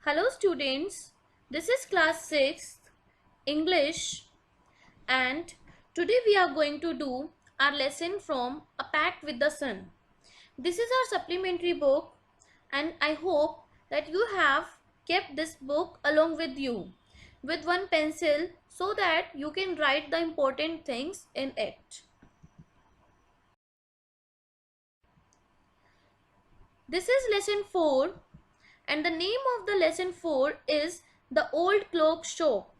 Hello students, this is class 6th English and today we are going to do our lesson from A Pact with the Sun. This is our supplementary book and I hope that you have kept this book along with you with one pencil so that you can write the important things in it. This is lesson 4 and the name of the lesson 4 is The Old Clock Shop.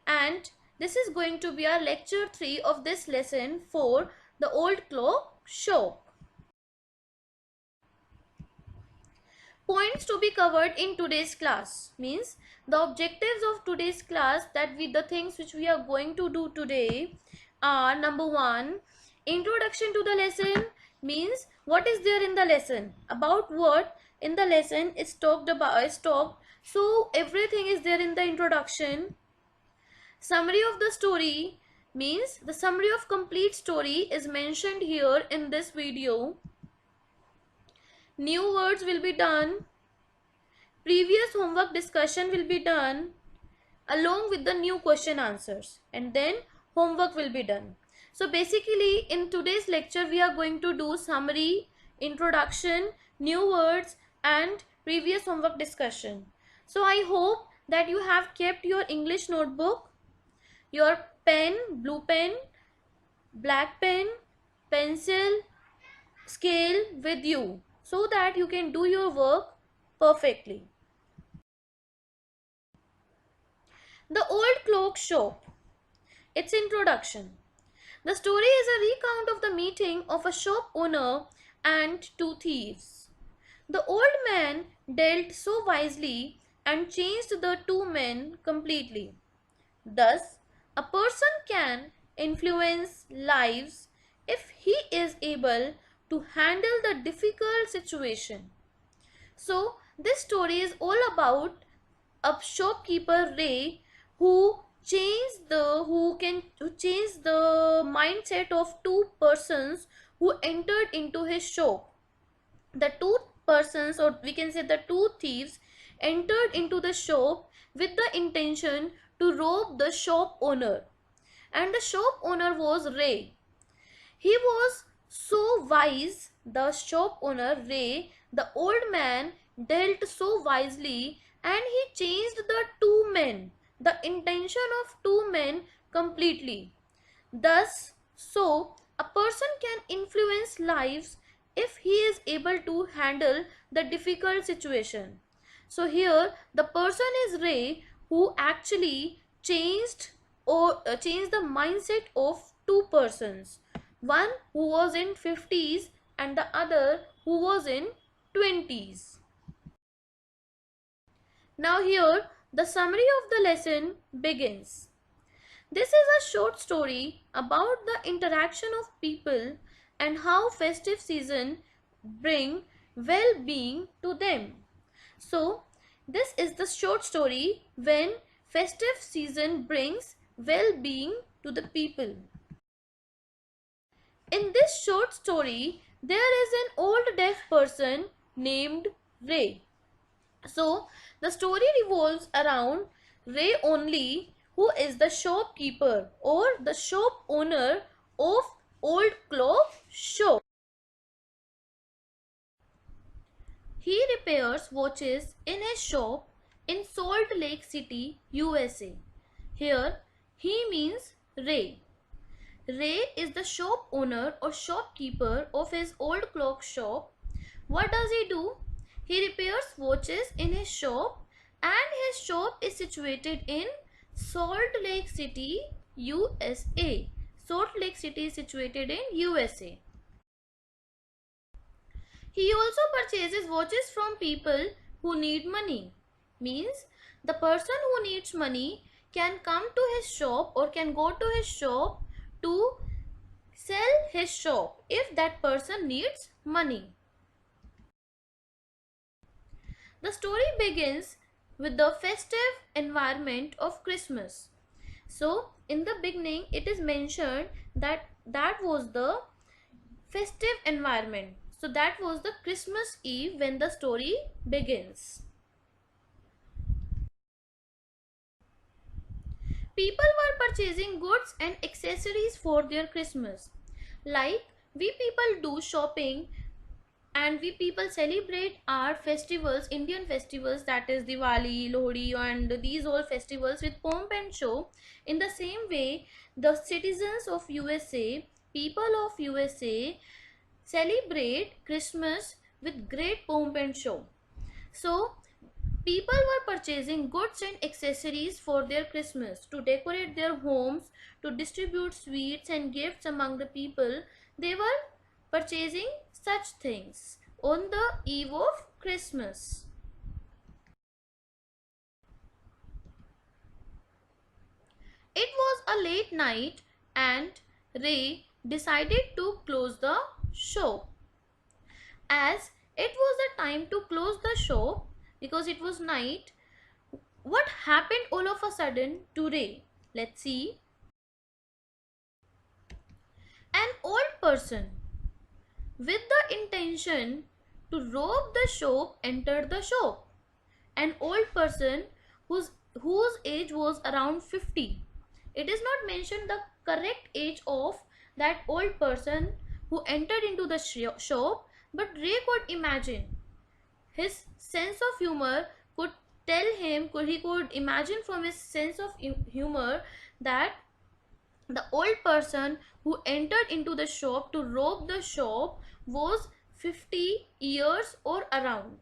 And this is going to be our lecture 3 of this lesson for The Old Clock Shop. Points to be covered in today's class means the objectives of today's class, that the things which we are going to do today are: number 1, introduction to the lesson, means what is there in the lesson, about what in the lesson is talked about, so everything is there in the introduction. Summary of the story means the summary of complete story is mentioned here in this video. New words will be done. Previous homework discussion will be done along with the new question answers, and then homework will be done. So basically in today's lecture we are going to do summary, introduction, new words and previous homework discussion. So I hope that you have kept your English notebook, your pen, blue pen, black pen, pencil, scale with you so that you can do your work perfectly. The Old Clock Shop. Its introduction. The story is a recount of the meeting of a shop owner and two thieves. The old man dealt so wisely and changed the two men completely. Thus, a person can influence lives if he is able to handle the difficult situation. So, this story is all about a shopkeeper Ray who changed the mindset of two persons who entered into his shop. The two persons, or we can say the two thieves, entered into the shop with the intention to rob the shop owner, and the shop owner was Ray. He was so wise, the shop owner Ray, the old man dealt so wisely, and he changed the two men, the intention of two men completely. Thus, so a person can influence lives if he is able to handle the difficult situation. So here the person is Ray who actually changed the mindset of two persons, one who was in 50s and the other who was in 20s. Now here the summary of the lesson begins. This is a short story about the interaction of people and how festive season bring well-being to them. So this is the short story when festive season brings well-being to the people. In this short story, there is an old deaf person named Ray. So the story revolves around Ray only, who is the shopkeeper or the shop owner of Old Clock Shop. He repairs watches in his shop in Salt Lake City, USA. Here, he means Ray. Ray is the shop owner or shopkeeper of his old clock shop. What does he do? He repairs watches in his shop, and his shop is situated in Salt Lake City, USA. Salt Lake City is situated in USA. He also purchases watches from people who need money. Means the person who needs money can come to his shop or can go to his shop to sell his shop if that person needs money. The story begins with the festive environment of Christmas. So in the beginning it is mentioned that was the festive environment. So that was the Christmas Eve when the story begins. People were purchasing goods and accessories for their Christmas. Like we people do shopping and we people celebrate our festivals, Indian festivals, that is Diwali, Lohri, and these all festivals with pomp and show. In the same way, the citizens of USA, people of USA, celebrate Christmas with great pomp and show. So people were purchasing goods and accessories for their Christmas to decorate their homes, to distribute sweets and gifts among the people. They were purchasing such things on the eve of Christmas. It was a late night and Ray decided to close the show. As it was the time to close the show because it was night, what happened all of a sudden to Ray? Let's see. An old person with the intention to rob the shop entered the shop. An old person whose age was around 50. It is not mentioned the correct age of that old person who entered into the shop, but Ray could imagine. His sense of humor could tell him, he could imagine from his sense of humor that the old person who entered into the shop to rob the shop was 50 years or around.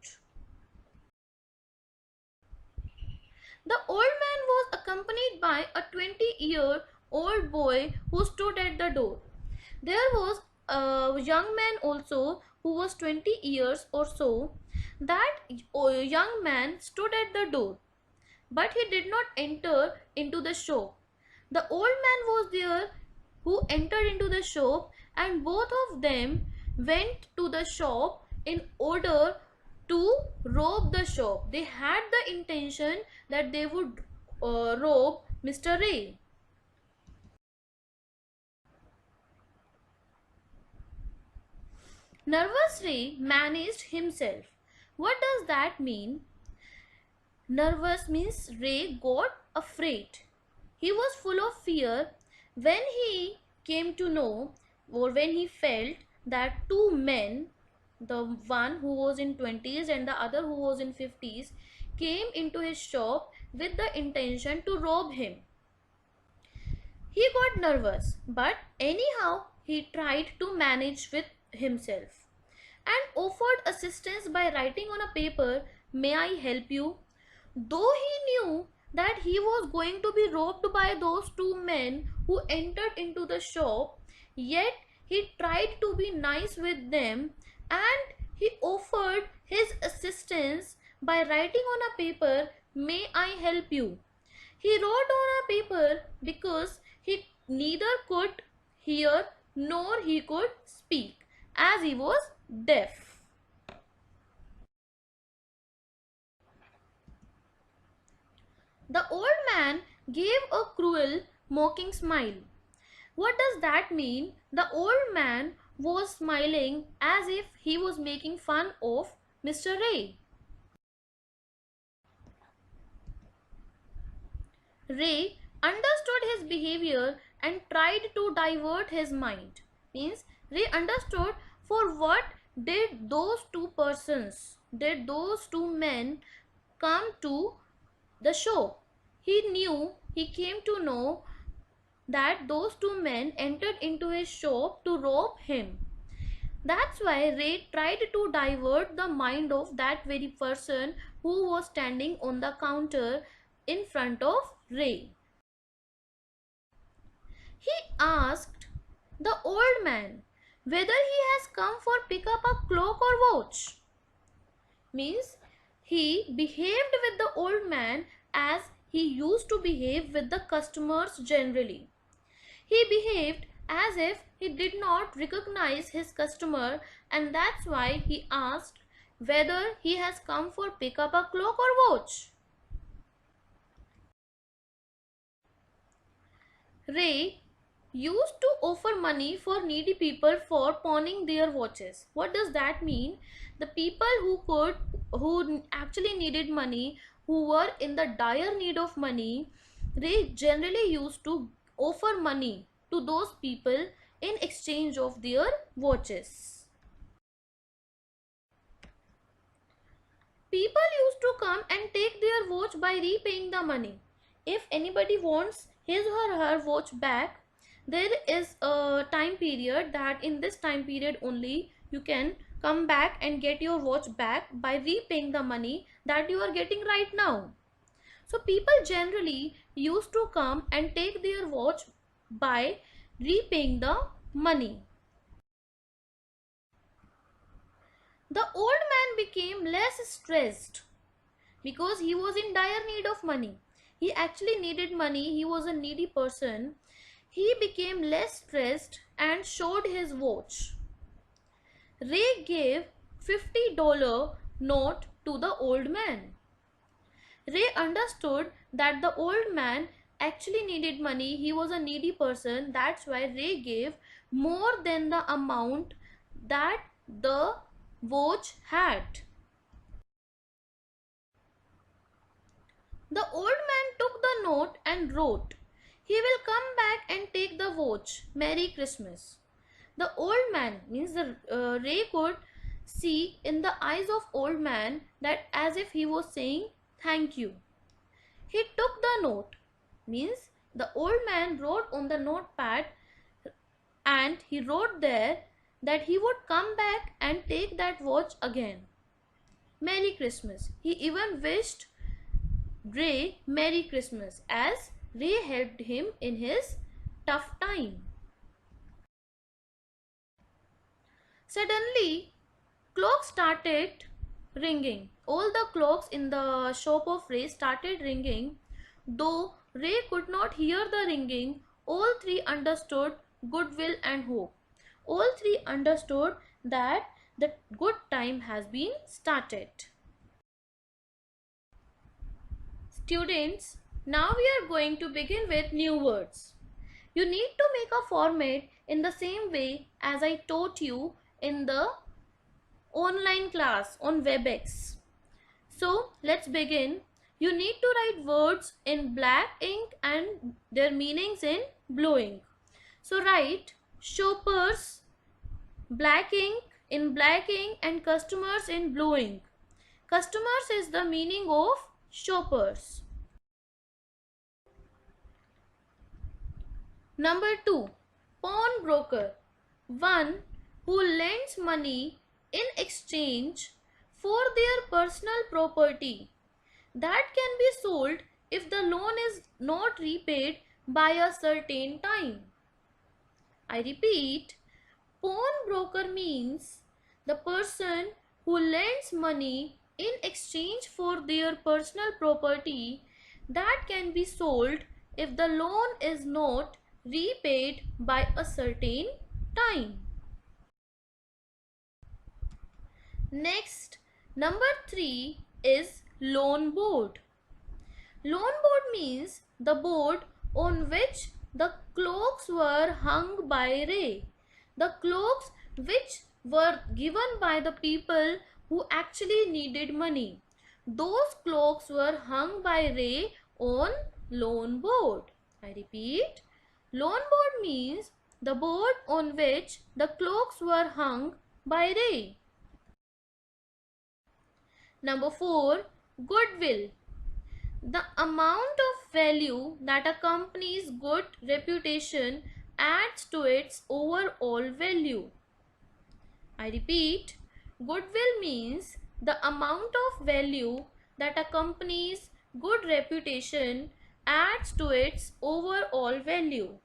The old man was accompanied by a 20-year-old boy who stood at the door. There was a young man also who was 20 years or so. That young man stood at the door, but he did not enter into the shop. The old man was there who entered into the shop, and both of them went to the shop in order to rob the shop. They had the intention that they would rob Mr. Ray. Nervous Ray managed himself. What does that mean? Nervous means Ray got afraid. He was full of fear when he came to know, or when he felt that two men, the one who was in 20s and the other who was in 50s, came into his shop with the intention to rob him. He got nervous, but anyhow he tried to manage with himself and offered assistance by writing on a paper, "May I help you?" Though he knew that he was going to be robbed by those two men who entered into the shop, yet he tried to be nice with them and he offered his assistance by writing on a paper, "May I help you?" He wrote on a paper because he neither could hear nor he could speak, as he was deaf. The old man gave a cruel, mocking smile. What does that mean? The old man was smiling as if he was making fun of Mr. Ray. Ray understood his behavior and tried to divert his mind. Means Ray understood for what did those two men come to the show. He came to know that those two men entered into his shop to rob him. That's why Ray tried to divert the mind of that very person who was standing on the counter in front of Ray. He asked the old man whether he has come for pick up a cloak or watch. Means he behaved with the old man as he used to behave with the customers generally. He behaved as if he did not recognize his customer, and that's why he asked whether he has come for pick up a cloak or watch. Ray used to offer money for needy people for pawning their watches. What does that mean? The people who actually needed money, who were in the dire need of money, Ray generally used to offer money to those people in exchange of their watches. People used to come and take their watch by repaying the money. If anybody wants his or her watch back, there is a time period that in this time period only you can come back and get your watch back by repaying the money that you are getting right now. So people generally used to come and take their watch by repaying the money. The old man became less stressed because he was in dire need of money. He actually needed money. He was a needy person. He became less stressed and showed his watch. Ray gave $50 note to the old man. Ray understood that the old man actually needed money. He was a needy person. That's why Ray gave more than the amount that the watch had. The old man took the note and wrote, "He will come back and take the watch. Merry Christmas." The old man means Ray could see in the eyes of old man that as if he was saying thank you. He took the note means the old man wrote on the notepad and he wrote there that he would come back and take that watch again. Merry Christmas. He even wished Ray Merry Christmas as Ray helped him in his tough time. Suddenly, clocks started ringing. All the clocks in the shop of Ray started ringing. Though Ray could not hear the ringing, all three understood goodwill and hope. All three understood that the good time has been started. Students, now we are going to begin with new words. You need to make a format in the same way as I taught you in the online class on WebEx. So let's begin. You need to write words in black ink and their meanings in blue ink. So write shoppers black ink in black ink and customers in blue ink. Customers is the meaning of shoppers. Number 2. Pawnbroker. One who lends money in exchange for their personal property that can be sold if the loan is not repaid by a certain time. I repeat, pawnbroker means the person who lends money in exchange for their personal property that can be sold if the loan is not repaid by a certain time. Next, number 3 is loan board. Loan board means the board on which the cloaks were hung by Ray. The cloaks which were given by the people who actually needed money. Those cloaks were hung by Ray on loan board. I repeat, loan board means the board on which the cloaks were hung by Ray. Number 4. Goodwill. The amount of value that a company's good reputation adds to its overall value. I repeat, goodwill means the amount of value that a company's good reputation adds to its overall value.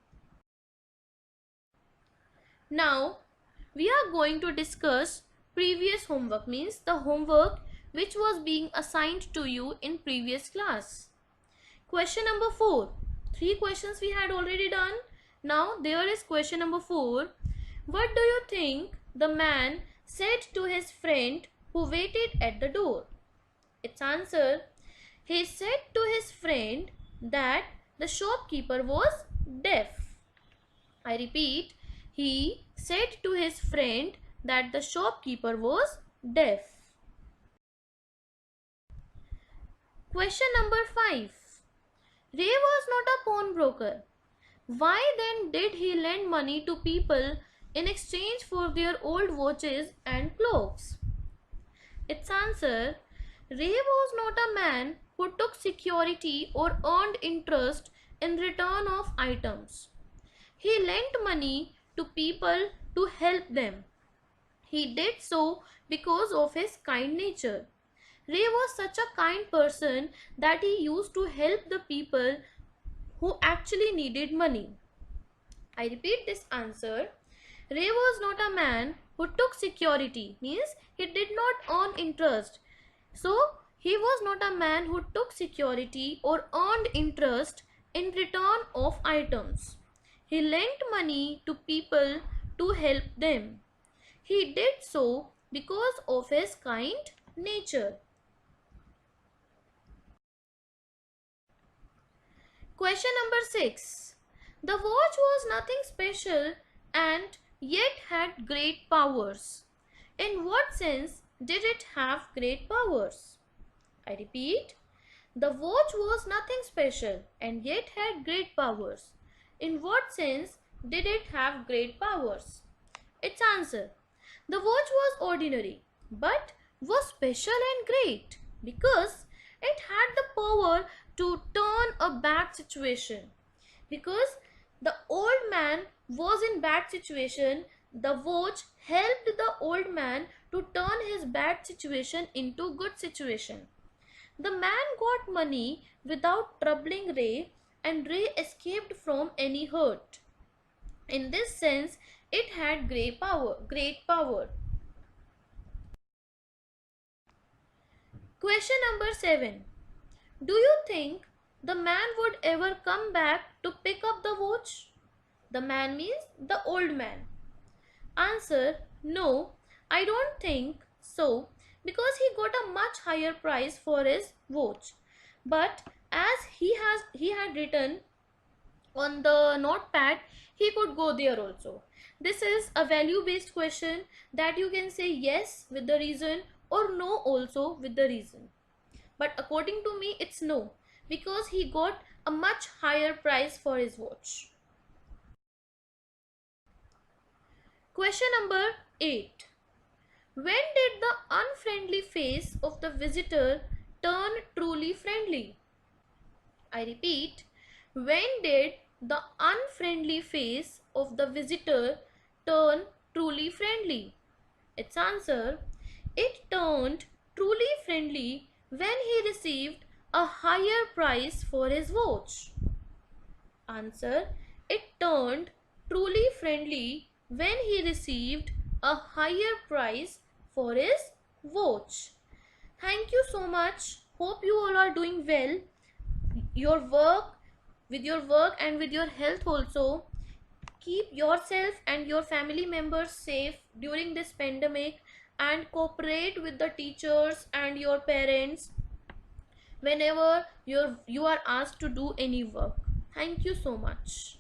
Now, we are going to discuss previous homework, means the homework which was being assigned to you in previous class. Question number 4. 3 questions we had already done. Now there is question number 4. What do you think the man said to his friend who waited at the door? Its answer, he said to his friend that the shopkeeper was deaf. I repeat, he said to his friend that the shopkeeper was deaf. Question number 5. Ray was not a pawnbroker. Why then did he lend money to people in exchange for their old watches and clothes? Its answer: Ray was not a man who took security or earned interest in return of items. He lent money to people to help them. He did so because of his kind nature. Ray was such a kind person that he used to help the people who actually needed money. I repeat this answer. Ray was not a man who took security, means he did not earn interest. So, he was not a man who took security or earned interest in return of items. He lent money to people to help them. He did so because of his kind nature. Question number 6. The watch was nothing special and yet had great powers. In what sense did it have great powers? I repeat, the watch was nothing special and yet had great powers. In what sense did it have great powers? Its answer: the watch was ordinary but was special and great because it had the power to turn a bad situation. Because the old man was in bad situation, the watch helped the old man to turn his bad situation into good situation. The man got money without troubling Ray, and Ray escaped from any hurt. In this sense, it had great power. Question number 7. Do you think the man would ever come back to pick up the watch? The man means the old man. Answer: no, I don't think so, because he got a much higher price for his watch. But as he had written on the notepad, he could go there also. This is a value based question that you can say yes with the reason or no also with the reason. But according to me, it's no, because he got a much higher price for his watch. Question number 8. When did the unfriendly face of the visitor turn truly friendly? I repeat, when did the unfriendly face of the visitor turn truly friendly? Its answer: it turned truly friendly when he received a higher price for his watch. Answer: it turned truly friendly when he received a higher price for his watch. Thank you so much. Hope you all are doing well. Your work, with your work and with your health also. Keep yourself and your family members safe during this pandemic and cooperate with the teachers and your parents whenever you are asked to do any work. Thank you so much.